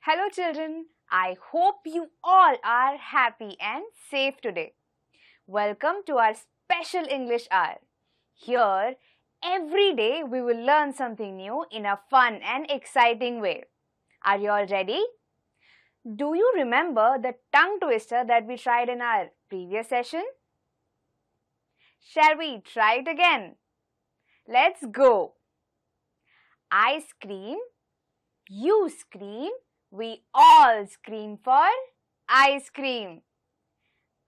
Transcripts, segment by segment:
Hello children, I hope you all are happy and safe today. Welcome to our special English hour. Here, every day we will learn something new in a fun and exciting way. Are you all ready? Do you remember the tongue twister that we tried in our previous session? Shall we try it again? Let's go. I scream, you scream, we all scream for ice cream.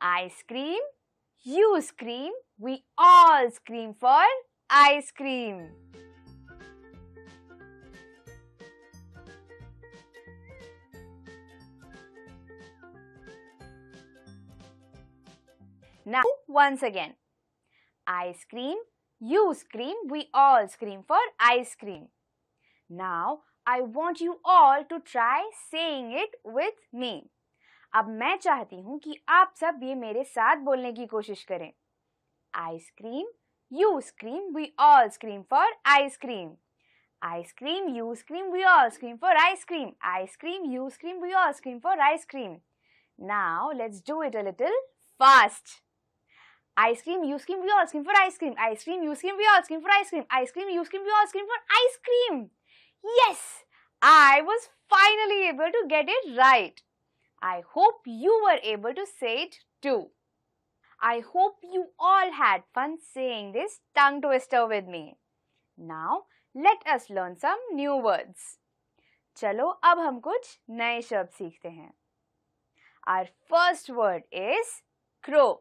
I scream, you scream, we all scream for ice cream. Now, once again. I scream, you scream, we all scream for ice cream. Now, I want you all to try saying it with me. अब मैं चाहती हूँ कि आप सब ये मेरे साथ बोलने की कोशिश करें. I scream, you scream, we all scream for ice cream. I scream, you scream, we all scream for ice cream. I scream, you scream, we all scream for ice cream. Now, let's do it a little fast. I scream, you scream, we all scream for ice cream. I scream, you scream, we all scream for ice cream. I scream, you scream, we all scream for ice cream. Yes, I was finally able to get it right. I hope you were able to say it too. I hope you all had fun saying this tongue twister with me. Now, let us learn some new words. चलो अब हम कुछ नए शब्द सीखते हैं. Our first word is crow.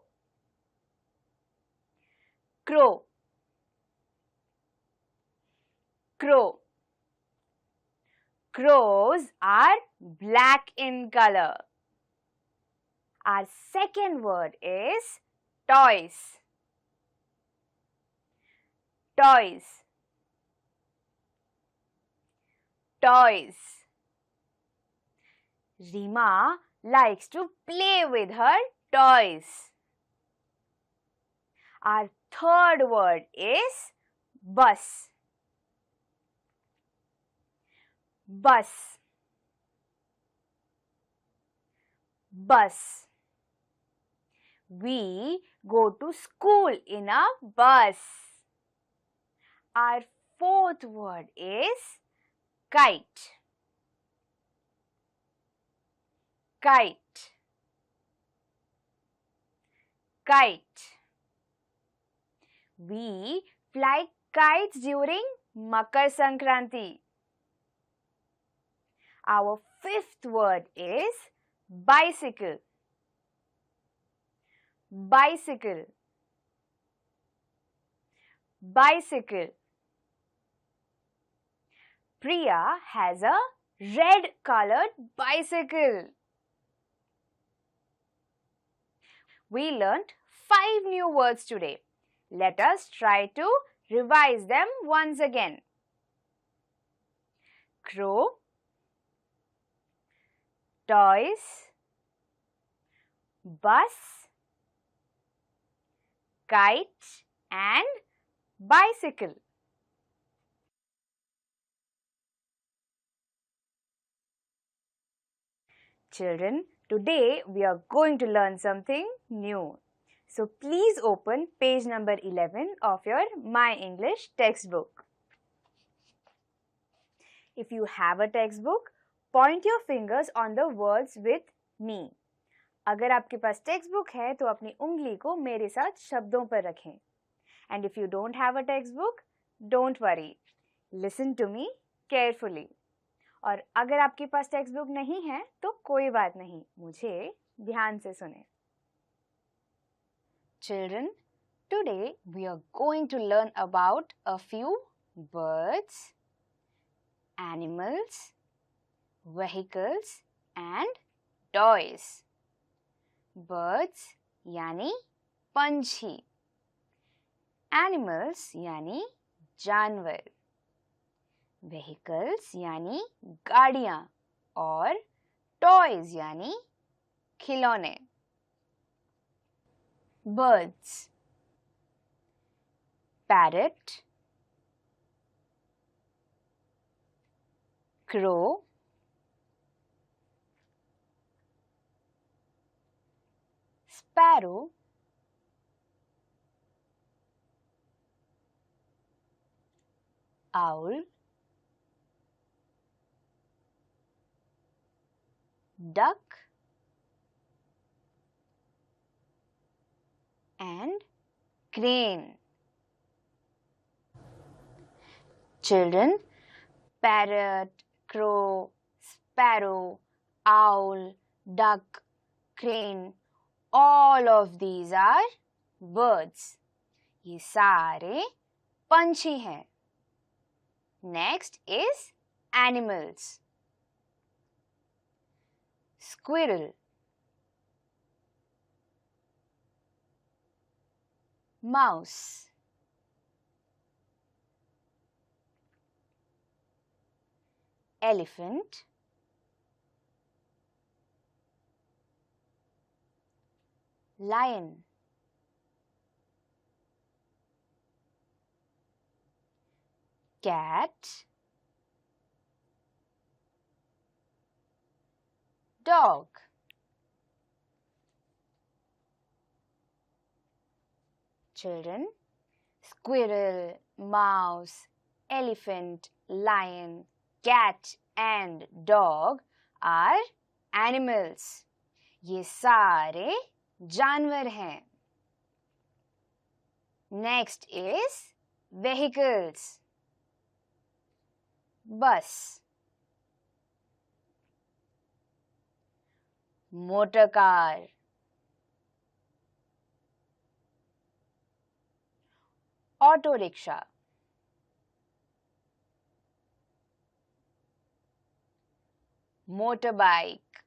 Crow. Crow. Crows are black in color. Our second word is toys. Toys. Toys. Rima likes to play with her toys. Our third word is bus. Bus. Bus. We go to school in a bus. Our fourth word is kite. Kite. Kite. We fly kites during Makar Sankranti. Our fifth word is bicycle. Bicycle. Bicycle. Priya has a red colored bicycle. We learnt 5 new words today. Let us try to revise them once again. Crow, toys, bus, kite and bicycle. Children, today we are going to learn something new. So please open page number 11 of your My English textbook. If you have a textbook, point your fingers on the words with me. अगर आपके पास textbook है तो अपनी उंगली को मेरे साथ शब्दों पर रखें. And if you don't have a textbook, don't worry. Listen to me carefully. और अगर आपके पास textbook नहीं है तो कोई बात नहीं, मुझे ध्यान से सुनें. Children, today we are going to learn about a few birds, animals, vehicles and toys. Birds, यानी पंछी, एनिमल्स यानी जानवर, व्हीकल्स यानी गाड़ियां और टॉयज यानी खिलौने। Birds, parrot, crow, sparrow, owl, duck and crane. Children, parrot, crow, sparrow, owl, duck, crane, all of these are birds. ये सारे पंछी हैं. Next is animals. Squirrel, mouse, elephant, lion, cat, dog. Children, squirrel, mouse, elephant, lion, cat and dog are animals. ये सारे जानवर हैं. Next is vehicles. Bus, motor car, auto rickshaw, motorbike,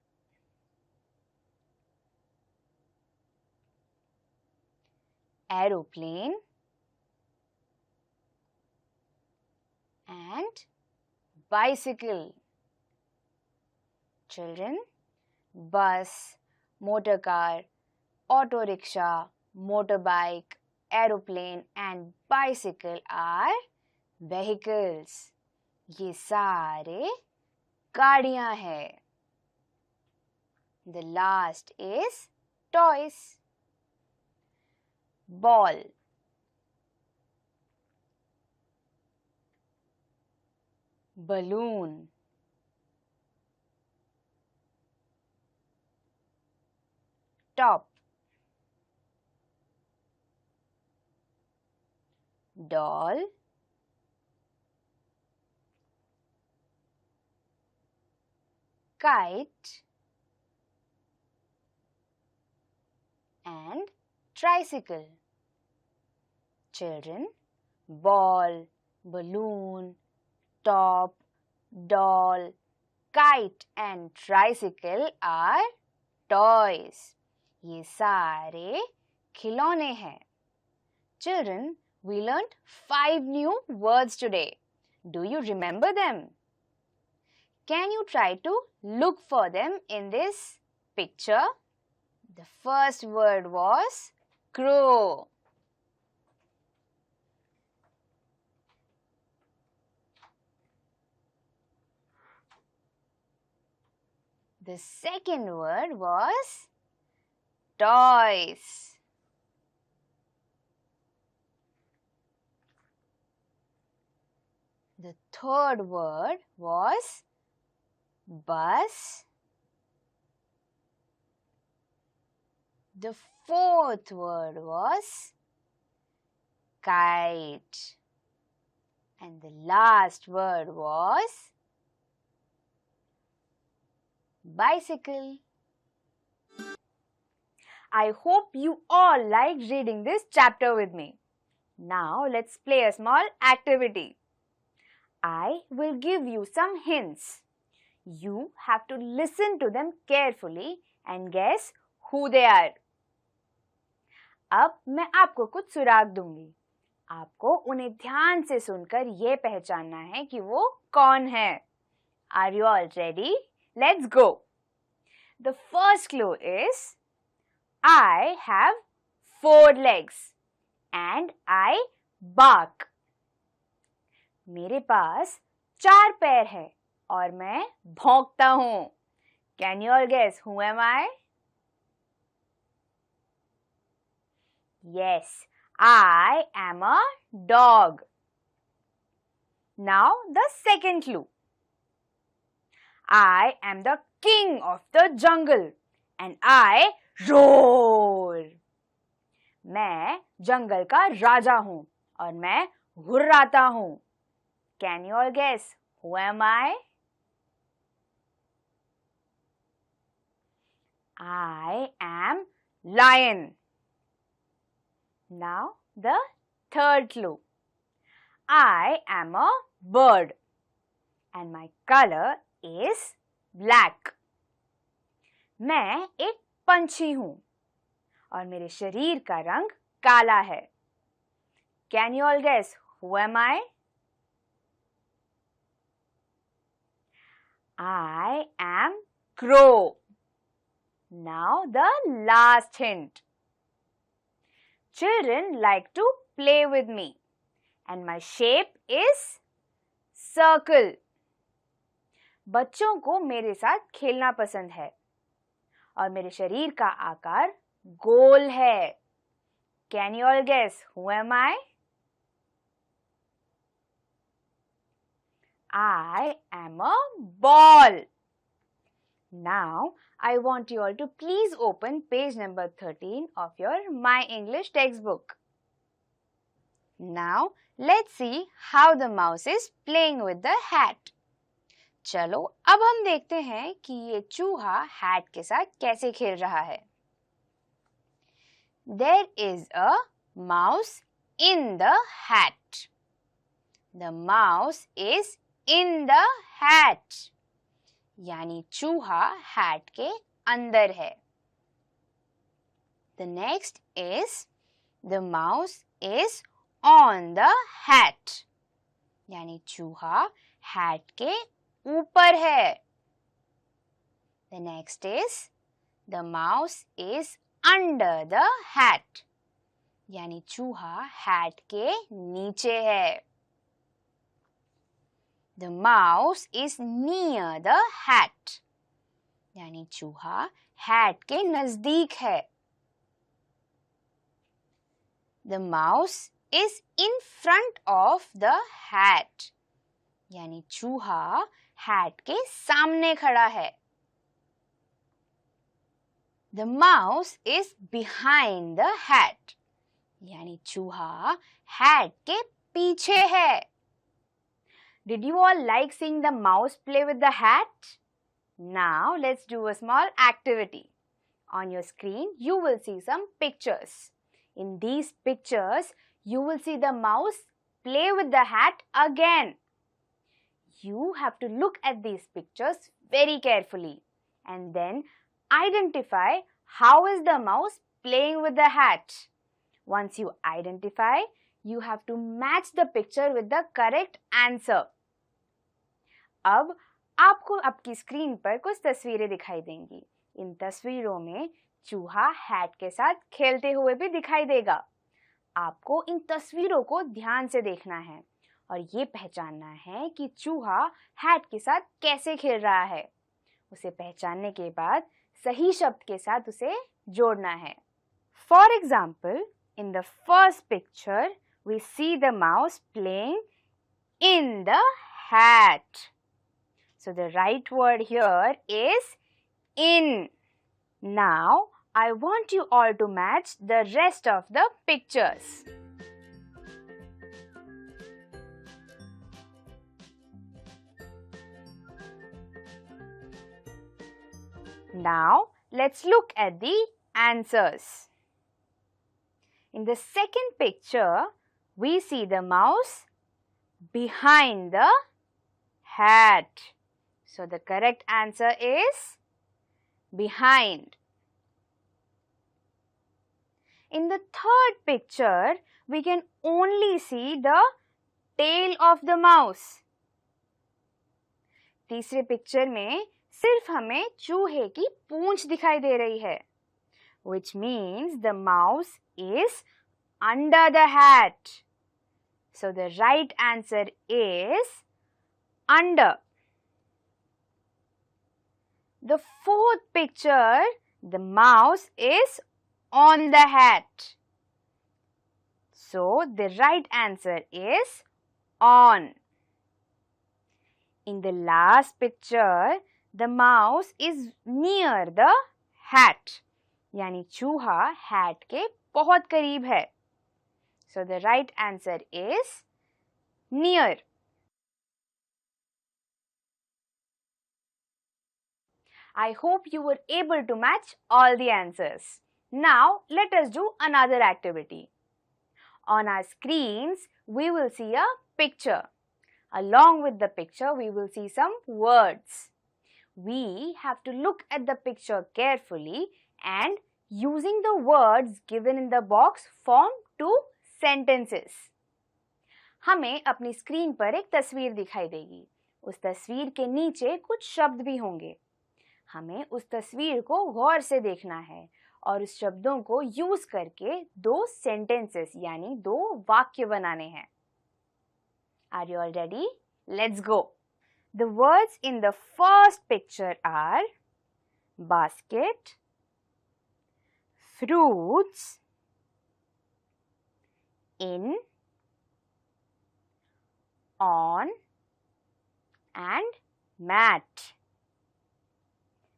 aeroplane and bicycle. Children, bus, motor car, auto rickshaw, motorbike, aeroplane and bicycle are vehicles. ये सारे गाड़ियां हैं. The last is toys. Ball, balloon, top, doll, kite and tricycle. Children, ball, balloon, top, doll, kite and tricycle are toys. ये सारे खिलौने हैं. Children, we learned 5 new words today. Do you remember them? Can you try to look for them in this picture? The first word was crow. The second word was toys. The third word was bus. The fourth word was kite. And the last word was bicycle. I hope you all liked reading this chapter with me. Now let's play a small activity. I will give you some hints. You have to listen to them carefully and guess who they are. अब मैं आपको कुछ सुराग दूंगी। आपको उन्हें ध्यान से सुनकर ये पहचानना है कि वो कौन है। Are you all ready? Let's go. The first clue is I have 4 legs and I bark. मेरे पास 4 पैर है और मैं भौंकता हूँ। Can you all guess who am I? Yes, I am a dog. Now the second clue. I am the king of the jungle and I roar. मैं जंगल का राजा हूँ और मैं घुर्राता हूँ। Can you all guess who am I? I am lion. Now the third clue. I am a bird and my color is black. मैं एक पंछी हूँ और मेरे शरीर का रंग काला है। Can you all guess who am I? I am crow. Now the last hint. Children like to play with me and my shape is circle. बच्चों को मेरे साथ खेलना पसंद है और मेरे शरीर का आकार गोल है। Can you all guess who am I? I am a ball. Now, I want you all to please open page number 13 of your My English textbook. Now, let's see how the mouse is playing with the hat. चलो अब हम देखते हैं कि ये चूहा hat के साथ कैसे खेल रहा है। There is a mouse in the hat. The mouse is in the hat. यानी चूहा हैट के अंदर है। The next is the mouse is on the hat. यानी चूहा हैट के ऊपर है। The next is the mouse is under the hat. यानी चूहा हैट के नीचे है। The mouse is near the hat. यानी चूहा हैट के नजदीक है। The mouse is in front of the hat. यानी चूहा हैट के सामने खड़ा है। The mouse is behind the hat. यानी चूहा हैट के पीछे है। Did you all like seeing the mouse play with the hat? Now let's do a small activity. On your screen, you will see some pictures. In these pictures, you will see the mouse play with the hat again. You have to look at these pictures very carefully and then identify how is the mouse playing with the hat. Once you identify, you have to match the picture with the correct answer. अब आपको आपकी screen पर कुछ तस्वीरें दिखाई देंगी। इन तस्वीरों में चूहा हैट के साथ खेलते हुए भी दिखाई देगा। आपको इन तस्वीरों को ध्यान से देखना है और ये पहचानना है कि चूहा हैट के साथ कैसे खेल रहा है। उसे पहचानने के बाद सही शब्द के साथ उसे जोड़ना है। For example, in the first picture, we see the mouse playing in the hat. So the right word here is in. Now, I want you all to match the rest of the pictures. Now, let's look at the answers. In the second picture, we see the mouse behind the hat. So, the correct answer is behind. In the third picture, we can only see the tail of the mouse. तीसरे picture में सिर्फ हमें चूहे की पूंछ दिखाई दे रही है, which means the mouse is under the hat. So the right answer is under. The fourth picture, the mouse is on the hat. So the right answer is on. In the last picture, the mouse is near the hat. यानी चूहा hat के बहुत करीब है. So the right answer is near. I hope you were able to match all the answers. Now let us do another activity. On our screens, we will see a picture. Along with the picture, we will see some words. We have to look at the picture carefully and using the words given in the box form two sentences. हमें अपनी screen पर एक तस्वीर दिखाई देगी. उस तस्वीर के नीचे कुछ शब्द भी होंगे. हमें उस तस्वीर को गौर से देखना है और उस शब्दों को यूज करके दो सेंटेंसेस यानी दो वाक्य बनाने हैं. Are you all ready? Let's go. The words in the first picture are basket, fruits, in, on, and mat.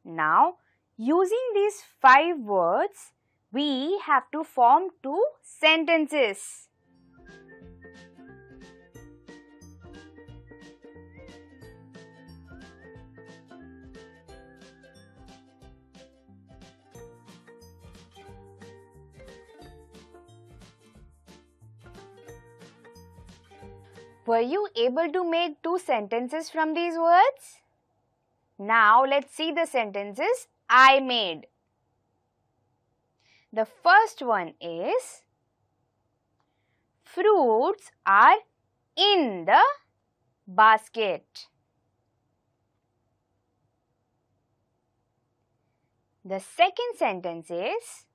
Now, using these 5 words, we have to form 2 sentences. Were you able to make 2 sentences from these words? Now let's see the sentences I made. The first one is fruits are in the basket. The second sentence is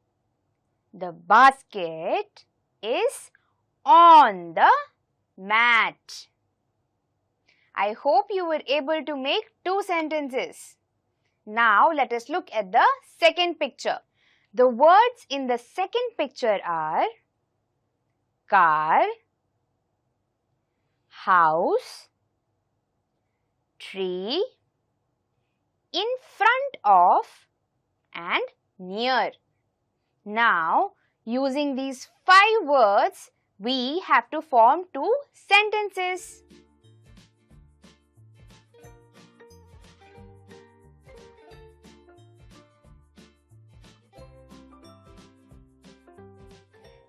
the basket is on the mat. I hope you were able to make 2 sentences. Now let us look at the second picture. The words in the second picture are car, house, tree, in front of and near. Now using these 5 words, we have to form 2 sentences.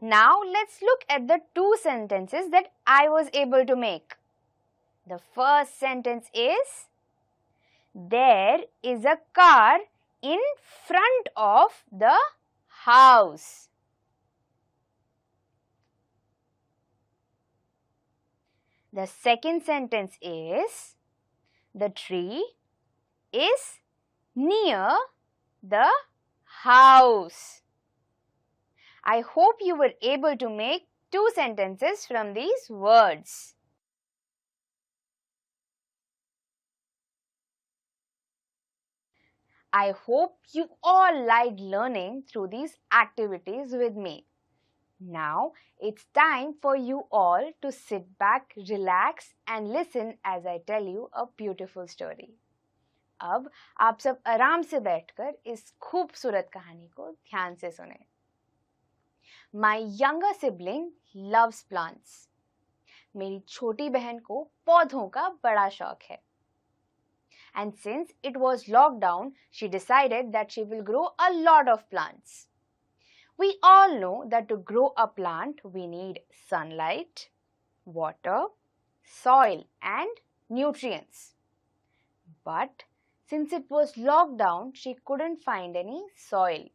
Now let's look at the 2 sentences that I was able to make. The first sentence is, there is a car in front of the house. The second sentence is, the tree is near the house. I hope you were able to make 2 sentences from these words. I hope you all liked learning through these activities with me. Now it's time for you all to sit back, relax and listen as I tell you a beautiful story. अब आप सब आराम से बैठकर इस खूबसूरत कहानी को ध्यान से सुनें. My younger sibling loves plants. मेरी छोटी बहन को पौधों का बड़ा शौक है. And since it was lockdown, she decided that she will grow a lot of plants. We all know that to grow a plant, we need sunlight, water, soil and nutrients. But since it was lockdown, she couldn't find any soil.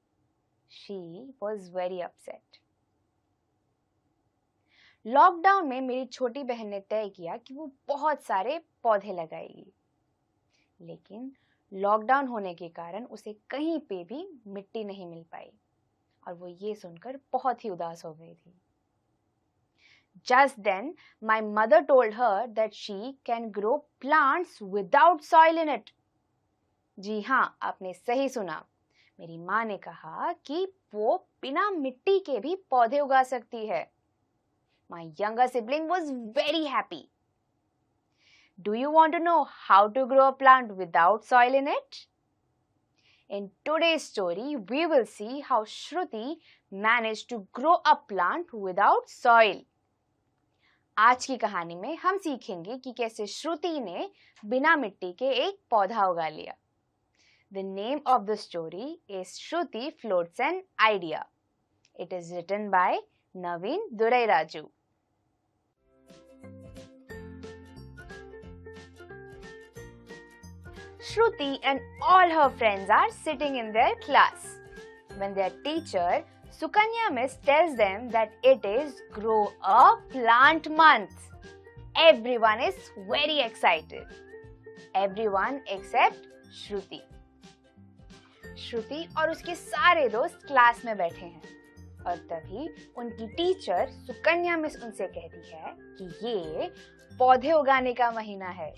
She was very upset. Lockdown में मेरी छोटी बहन ने तय किया कि वो बहुत सारे पौधे लगाएगी, लेकिन लॉकडाउन होने के कारण उसे कहीं पे भी मिट्टी नहीं मिल पाई और वो ये सुनकर बहुत ही उदास हो गई थी। Just then, my mother told her that she can grow plants without soil in it. जी हाँ, आपने सही सुना। मेरी माँ ने कहा कि वो बिना मिट्टी के भी पौधे उगा सकती है। My younger sibling was very happy. Do you want to know how to grow a plant without soil in it? In today's story, we will see how Shruti managed to grow a plant without soil. आज की कहानी में हम सीखेंगे कि कैसे श्रुति ने बिना मिट्टी के एक पौधा उगा लिया। The name of the story is Shruti Floats an Idea. It is written by Naveen Durairaju. Shruti and all her friends are sitting in their class when their teacher Sukanya Miss tells them that it is Grow a Plant Month. Everyone is very excited. Everyone except Shruti. श्रुति और उसके सारे दोस्त class में बैठे हैं और तभी उनकी टीचर सुकन्या मिस उनसे कहती है कि ये पौधे उगाने का महीना है।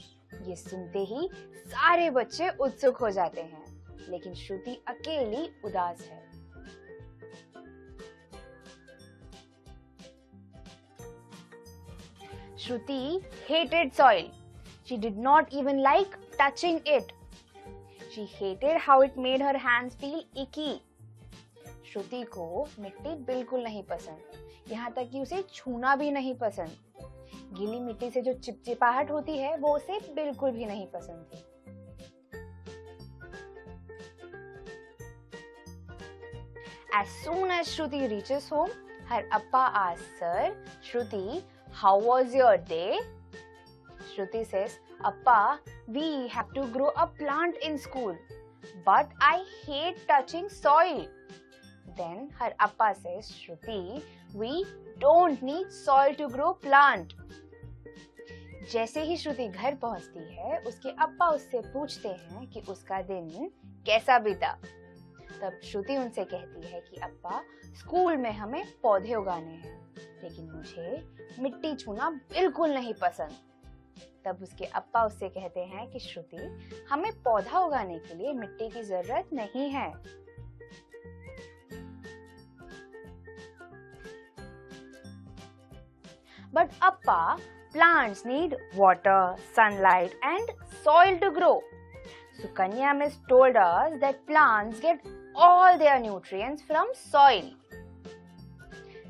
ये सुनते ही सारे बच्चे उत्सुक हो जाते हैं, लेकिन श्रुति अकेली उदास है। Shruti hated soil. She did not even like touching it. She hated how it made her hands feel icky. श्रुति को मिट्टी बिल्कुल नहीं पसंद, यहाँ तक कि उसे छूना भी नहीं पसंद। गीली मिट्टी से जो चिपचिपाहट होती है वो उसे बिल्कुल भी नहीं पसंद थी। As soon as Shruti reaches home, her appa asks her, Shruti, how was your day? Shruti says, Appa, we have to grow a plant in school, but I hate touching soil. Then her appa says, Shruti, we don't need soil to grow plant. जैसे ही श्रुति घर पहुंचती है, उसके अप्पा उससे पूछते हैं कि उसका दिन कैसा बीता। तब श्रुति उनसे कहती है कि अप्पा, स्कूल में हमें पौधे उगाने हैं, लेकिन मुझे मिट्टी छूना बिल्कुल नहीं पसंद। तब उसके अप्पा उससे कहते हैं कि श्रुति, हमें पौधा उगाने के लिए मिट्टी की जरूरत नहीं है। But Appa, plants need water, sunlight and soil to grow. Sukanya Miss told us that plants get all their nutrients from soil.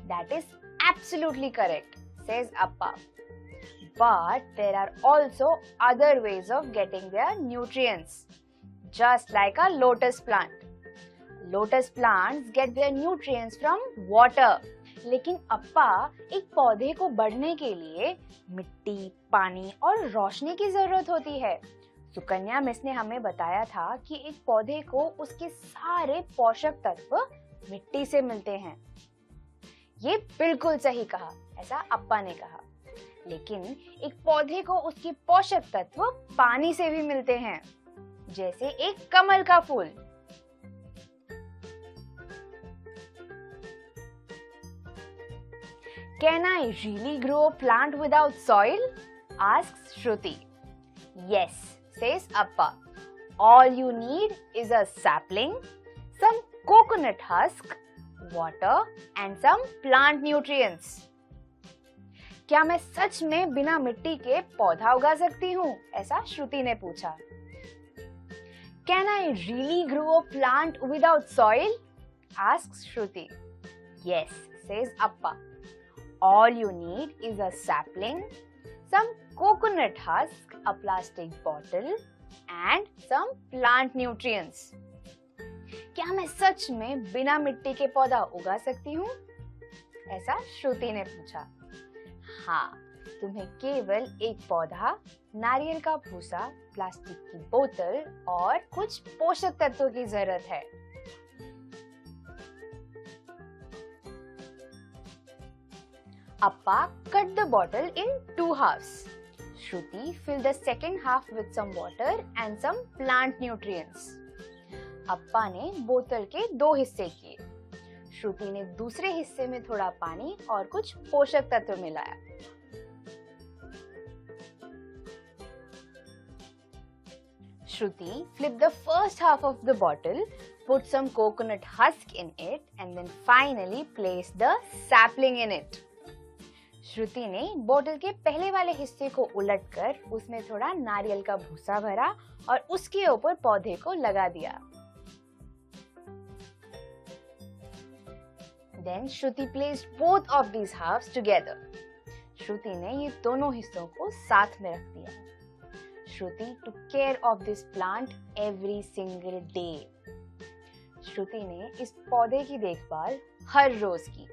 That is absolutely correct, says Appa. But there are also other ways of getting their nutrients, just like a lotus plant. Lotus plants get their nutrients from water. लेकिन अप्पा, एक पौधे को बढ़ने के लिए मिट्टी, पानी और रोशनी की जरूरत होती है। सुकन्या मिस ने हमें बताया था कि एक पौधे को उसके सारे पोषक तत्व मिट्टी से मिलते हैं। ये बिल्कुल सही कहा, ऐसा अप्पा ने कहा। लेकिन एक पौधे को उसके पोषक तत्व पानी से भी मिलते हैं, जैसे एक कमल का फूल। Can I really grow a plant without soil? Asks Shruti. Yes, says Appa. All you need is a sapling, some coconut husk, water and some plant nutrients. क्या मैं सच में बिना मिट्टी के पौधा उगा सकती हूँ? ऐसा श्रुति ने पूछा। Can I really grow a plant without soil? Asks Shruti. Yes, says Appa. All you need is a sapling, some coconut husk, a plastic bottle and some plant nutrients. क्या मैं सच में बिना मिट्टी के पौधा उगा सकती हूँ? ऐसा श्रुति ने पूछा। हाँ, तुम्हें केवल एक पौधा, नारियल का भूसा, प्लास्टिक की बोतल और कुछ पोषक तत्वों की जरूरत है। Appa cut the bottle in 2 halves. Shruti filled the second half with some water and some plant nutrients. अप्पा ने बोतल के 2 हिस्से किए. श्रुति ने दूसरे हिस्से में थोड़ा पानी और कुछ पोषक तत्व मिलाया. Shruti flipped the first half of the bottle, put some coconut husk in it and then finally placed the sapling in it. श्रुति ने बोतल के पहले वाले हिस्से को उलटकर उसमें थोड़ा नारियल का भूसा भरा और उसके ऊपर पौधे को लगा दिया. Then Shruti placed both of these halves together. श्रुति ने ये दोनों हिस्सों को साथ में रख दिया. Shruti took care of this plant every single day. श्रुति ने इस पौधे की देखभाल हर रोज की.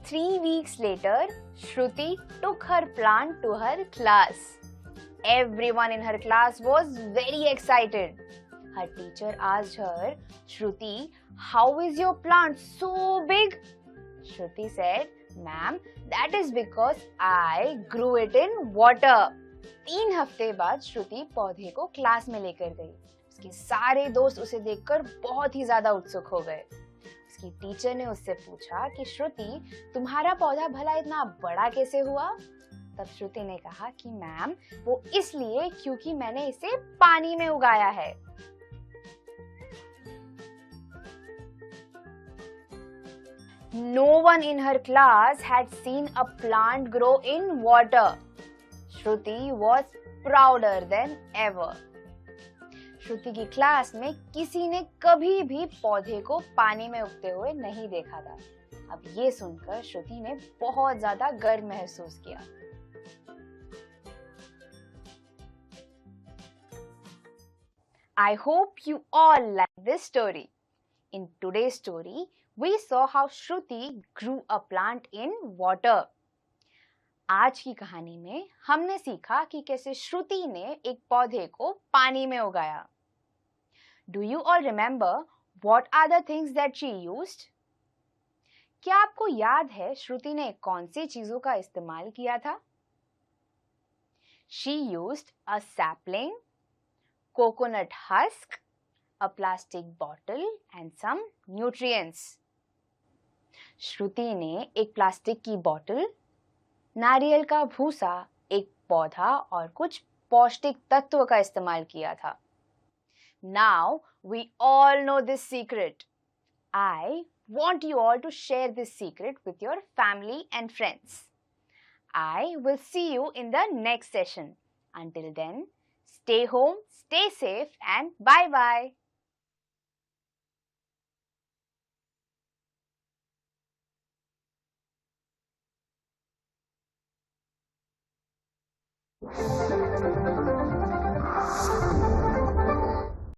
Three weeks later, Shruti took her plant to her class. Everyone in her class was very excited. Her teacher asked her, Shruti, how is your plant so big? Shruti said, Ma'am, that is because I grew it in water. 3 हफ्ते बाद श्रुति पौधे को class में लेकर गई. उसके सारे दोस्त उसे देखकर बहुत ही ज्यादा उत्सुक हो गए. उसकी टीचर ने उससे पूछा कि श्रुति, तुम्हारा पौधा भला इतना बड़ा कैसे हुआ? तब श्रुति ने कहा कि मैम, वो इसलिए क्योंकि मैंने इसे पानी में उगाया है. No one in her class had seen a plant grow in water. Shruti was prouder than ever. श्रुति की क्लास में किसी ने कभी भी पौधे को पानी में उगते हुए नहीं देखा था. अब ये सुनकर श्रुति ने बहुत ज्यादा गर्व महसूस किया. I hope you all like this story. In today's story, we saw how Shruti grew a plant in water. आज की कहानी में हमने सीखा कि कैसे श्रुति ने एक पौधे को पानी में उगाया. Do you all remember what are the things that she used? क्या आपको याद है श्रुति ने कौन सी चीजों का इस्तेमाल किया था? She used a sapling, coconut husk, a plastic bottle and some nutrients. श्रुति ने एक प्लास्टिक की बोतल, नारियल का भूसा, एक पौधा और कुछ पौष्टिक तत्व का इस्तेमाल किया था. Now we all know this secret. I want you all to share this secret with your family and friends. I will see you in the next session. Until then, stay home, stay safe and bye-bye.